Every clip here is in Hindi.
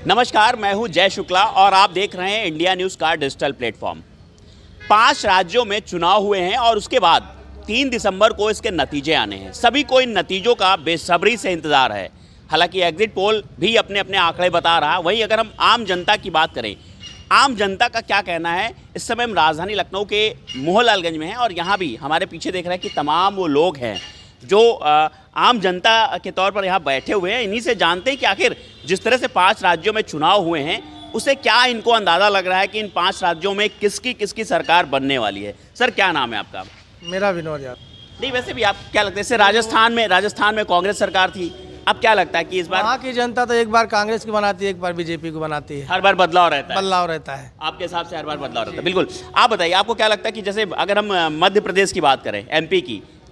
नमस्कार, मैं हूं जय शुक्ला और आप देख रहे हैं इंडिया न्यूज़ का डिजिटल प्लेटफॉर्म। 5 राज्यों में चुनाव हुए हैं और उसके बाद 3 दिसंबर को इसके नतीजे आने हैं। सभी को इन नतीजों का बेसब्री से इंतजार है। हालांकि एग्जिट पोल भी अपने अपने आंकड़े बता रहा है। वहीं अगर हम आम जनता की बात करें, आम जनता का क्या कहना है, इस समय हम राजधानी लखनऊ के मोहनलालगंज में हैं और यहाँ भी हमारे पीछे देख रहे हैं कि तमाम वो लोग हैं जो आम जनता के तौर पर यहाँ बैठे हुए हैं। इन्हीं से जानते हैं कि आखिर जिस तरह से 5 राज्यों में चुनाव हुए हैं उससे क्या इनको अंदाज़ा लग रहा है कि इन 5 राज्यों में किसकी सरकार बनने वाली है। सर, क्या नाम है आपका? मेरा विनोद यादव। नहीं, वैसे भी आप क्या लगता है, जैसे राजस्थान में कांग्रेस सरकार थी, अब क्या लगता है कि इस बार वहाँ की जनता तो एक बार कांग्रेस की बनाती है, एक बार बीजेपी को बनाती है। हर बार बदलाव रहता है? आपके हिसाब से हर बार बदलाव रहता है। बिल्कुल। आप बताइए, आपको क्या लगता है कि जैसे अगर हम मध्य प्रदेश की बात करें,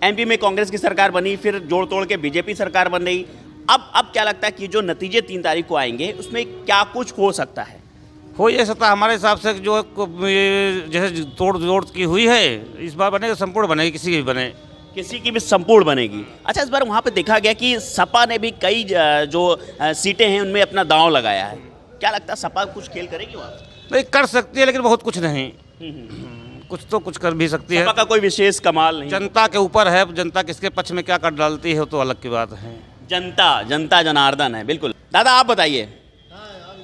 एमपी में कांग्रेस की सरकार बनी, फिर जोड़ तोड़ के बीजेपी सरकार बन गई। अब क्या लगता है कि जो नतीजे 3 तारीख को आएंगे उसमें क्या कुछ हो सकता है? हो ये सकता हमारे हिसाब से जो जैसे तोड़ जोड़ की हुई है, इस बार बनेगा संपूर्ण बनेगी, किसी की भी बने, किसी की भी संपूर्ण बनेगी। अच्छा, इस बार वहाँ पे देखा गया कि सपा ने भी कई जो सीटें हैं उनमें अपना दांव लगाया है। क्या लगता है सपा कुछ खेल करेगी वहाँ? नहीं, कर सकती है लेकिन बहुत कुछ नहीं। कुछ तो कुछ कर भी सकती है। सपा का कोई विशेष कमाल नहीं। जनता के ऊपर है, जनता किसके पक्ष में क्या कर डालती है तो अलग की बात है। जनता जनार्दन है। बिल्कुल। दादा, आप बताइए,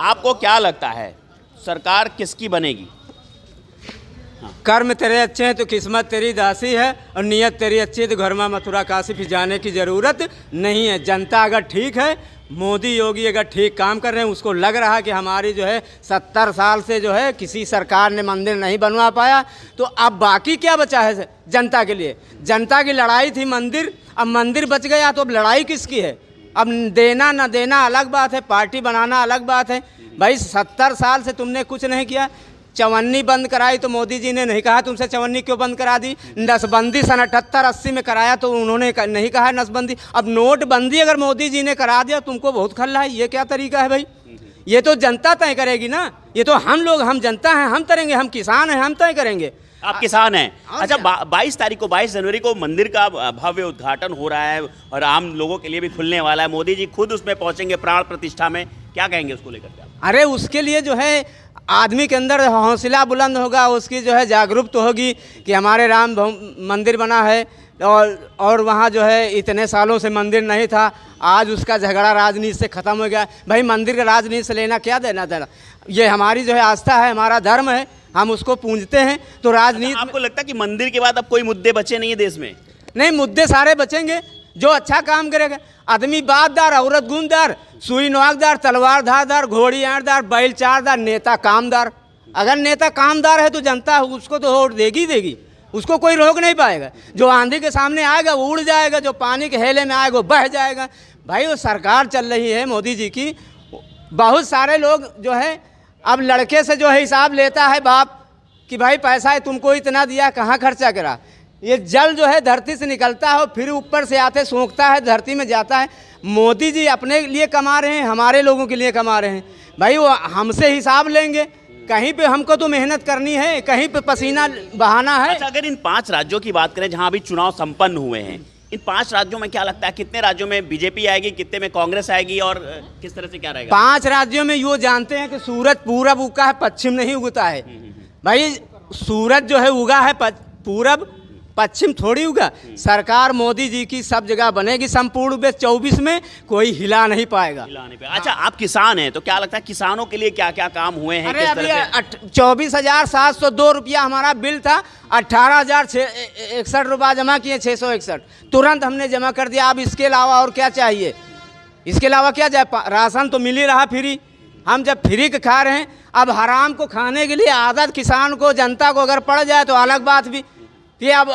आपको क्या लगता है सरकार किसकी बनेगी? कर्म तेरे अच्छे हैं तो किस्मत तेरी दासी है, और नीयत तेरी अच्छी है तो घर में मथुरा काशी फिर जाने की ज़रूरत नहीं है। जनता अगर ठीक है, मोदी योगी अगर ठीक काम कर रहे हैं, उसको लग रहा है कि हमारी जो है 70 साल से जो है किसी सरकार ने मंदिर नहीं बनवा पाया, तो अब बाकी क्या बचा है जनता के लिए? जनता की लड़ाई थी मंदिर, अब मंदिर बच गया तो अब लड़ाई किसकी है? अब देना न देना अलग बात है, पार्टी बनाना अलग बात है। भाई 70 साल से तुमने कुछ नहीं किया। चवन्नी बंद कराई तो मोदी जी ने नहीं कहा तुमसे चवन्नी क्यों बंद करा दी। नसबंदी सन 78-80 में कराया तो उन्होंने नहीं कहा नसबंदी। अब नोटबंदी अगर मोदी जी ने करा दिया, तुमको बहुत खल्ला है। ये क्या तरीका है भाई? ये तो जनता तय करेगी ना। ये तो हम जनता हैं, हम करेंगे, हम किसान हैं, हम तय करेंगे। आप किसान हैं? अच्छा, 22 जनवरी को मंदिर का भव्य उद्घाटन हो रहा है और आम लोगों के लिए भी खुलने वाला है। मोदी जी खुद उसमें पहुंचेंगे प्राण प्रतिष्ठा में। क्या कहेंगे उसको लेकर के? अरे उसके लिए जो है आदमी के अंदर हौसला बुलंद होगा, उसकी जो है जागरूकता होगी कि हमारे राम मंदिर बना है और वहाँ जो है इतने सालों से मंदिर नहीं था। आज उसका झगड़ा राजनीति से ख़त्म हो गया। भाई मंदिर का राजनीति से लेना क्या देना देना? ये हमारी जो है आस्था है, हमारा धर्म है, हम उसको पूजते हैं। तो राजनीति आपको लगता है कि मंदिर के बाद अब कोई मुद्दे बचे नहीं है देश में? नहीं, मुद्दे सारे बचेंगे। जो अच्छा काम करेगा, आदमी बातदार, औरत गुंदार, सुई नोकदार, तलवार धारदार, घोड़ी आड़दार, बैल चारदार, नेता कामदार। अगर नेता कामदार है तो जनता उसको तो वोट देगी, उसको कोई रोक नहीं पाएगा। जो आंधी के सामने आएगा वो उड़ जाएगा, जो पानी के हेले में आएगा वो बह जाएगा। भाई वो सरकार चल रही है मोदी जी की। बहुत सारे लोग जो है अब लड़के से जो है हिसाब लेता है बाप कि भाई पैसा है तुमको इतना दिया, कहाँ खर्चा करा। ये जल जो है धरती से निकलता है, फिर ऊपर से आते सूखता है, धरती में जाता है। मोदी जी अपने लिए कमा रहे हैं, हमारे लोगों के लिए कमा रहे हैं। भाई वो हमसे हिसाब लेंगे। कहीं पे हमको तो मेहनत करनी है, कहीं पे पसीना बहाना है। अच्छा, अगर इन 5 राज्यों की बात करें जहां अभी चुनाव संपन्न हुए हैं, इन 5 राज्यों में क्या लगता है कितने राज्यों में बीजेपी आएगी, कितने में कांग्रेस आएगी और किस तरह से क्या रहेगा? 5 राज्यों में यो जानते हैं कि सूरज पूरब उगा है, पश्चिम नहीं उगता है। भाई सूरज जो है उगा है पूरब, पश्चिम थोड़ी उगा। सरकार मोदी जी की सब जगह बनेगी संपूर्ण रूप से। 24 में कोई हिला नहीं पाएगा। अच्छा, आप किसान हैं तो क्या लगता है किसानों के लिए क्या क्या काम हुए हैं? अरे अभी 24,702 रुपया हमारा बिल था, 18,061 रुपया जमा किए, 661 तुरंत हमने जमा कर दिया। अब इसके अलावा और क्या चाहिए? इसके अलावा क्या जाए? राशन तो मिल ही रहा फ्री। हम जब फ्री के खा रहे हैं, अब हराम को खाने के लिए आदत किसान को, जनता को अगर पड़ जाए तो अलग बात भी। ये अब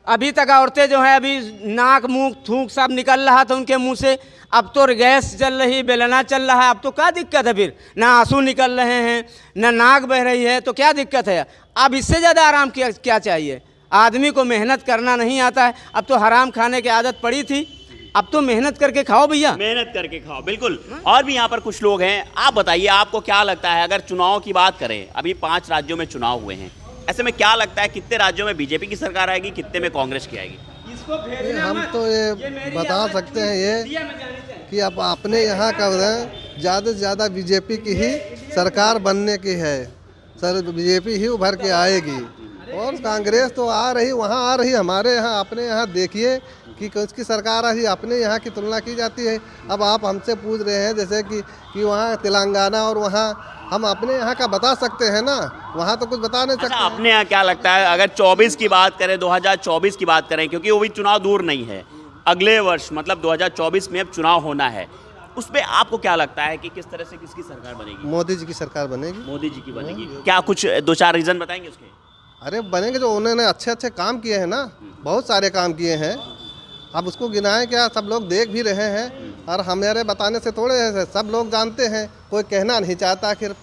अभी तक औरतें जो है अभी नाक मुंह थूक सब निकल रहा था उनके मुंह से। अब तो गैस चल रही, बेलना चल रहा है। अब तो क्या दिक्कत है? फिर ना आंसू निकल रहे हैं, ना नाक बह रही है, तो क्या दिक्कत है? अब इससे ज़्यादा आराम क्या चाहिए? आदमी को मेहनत करना नहीं आता है। अब तो हराम खाने की आदत पड़ी थी, अब तो मेहनत करके खाओ भैया, मेहनत करके खाओ। बिल्कुल। और भी यहाँ पर कुछ लोग हैं, आप बताइए आपको क्या लगता है अगर चुनाव की बात करें, अभी 5 राज्यों में चुनाव हुए हैं, ऐसे में क्या लगता है कितने राज्यों में बीजेपी की सरकार आएगी, कितने में कांग्रेस की आएगी? हम तो ये बता सकते हैं ये कि अब अपने यहाँ का ज़्यादा से ज़्यादा बीजेपी की ही सरकार बनने की है। सर बीजेपी ही उभर के आएगी और कांग्रेस तो आ रही, वहाँ आ रही, हमारे यहाँ अपने यहाँ देखिए कि उसकी सरकार आ रही, अपने यहाँ की तुलना की जाती है। अब आप हमसे पूछ रहे हैं जैसे कि वहाँ तेलंगाना और वहाँ हम अपने यहाँ का बता सकते हैं ना, वहाँ तो कुछ बता नहीं सकते। अच्छा, अपने यहाँ क्या लगता है अगर 24 की बात करें, 2024 की बात करें, क्योंकि वो भी चुनाव दूर नहीं है, अगले वर्ष मतलब 2024 में अब चुनाव होना है, उसमें आपको क्या लगता है कि किस तरह से किसकी सरकार बनेगी? मोदी जी की सरकार बनेगी। मोदी जी की बनेगी। क्या कुछ 2-4 रीजन बताएंगे उसके? अरे बनेंगे, जो उन्होंने अच्छे अच्छे काम किए हैं ना, बहुत सारे काम किए हैं। अब उसको गिनाएं क्या, सब लोग देख भी रहे हैं और हमारे बताने से थोड़े हैं, सब लोग जानते हैं, कोई कहना नहीं चाहता। आखिर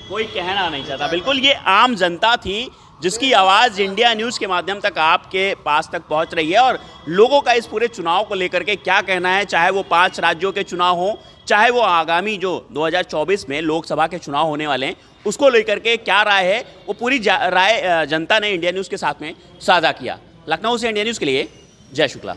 कोई कहना नहीं चाहता। बिल्कुल, ये आम जनता थी जिसकी आवाज़ इंडिया न्यूज़ के माध्यम तक आपके पास तक पहुंच रही है और लोगों का इस पूरे चुनाव को लेकर के क्या कहना है, चाहे वो 5 राज्यों के चुनाव हो, चाहे वो आगामी जो 2024 में लोकसभा के चुनाव होने वाले हैं उसको लेकर के क्या राय है, वो पूरी राय जनता ने इंडिया न्यूज़ के साथ में साझा किया। लखनऊ से इंडिया न्यूज़ के लिए जय शुक्ला।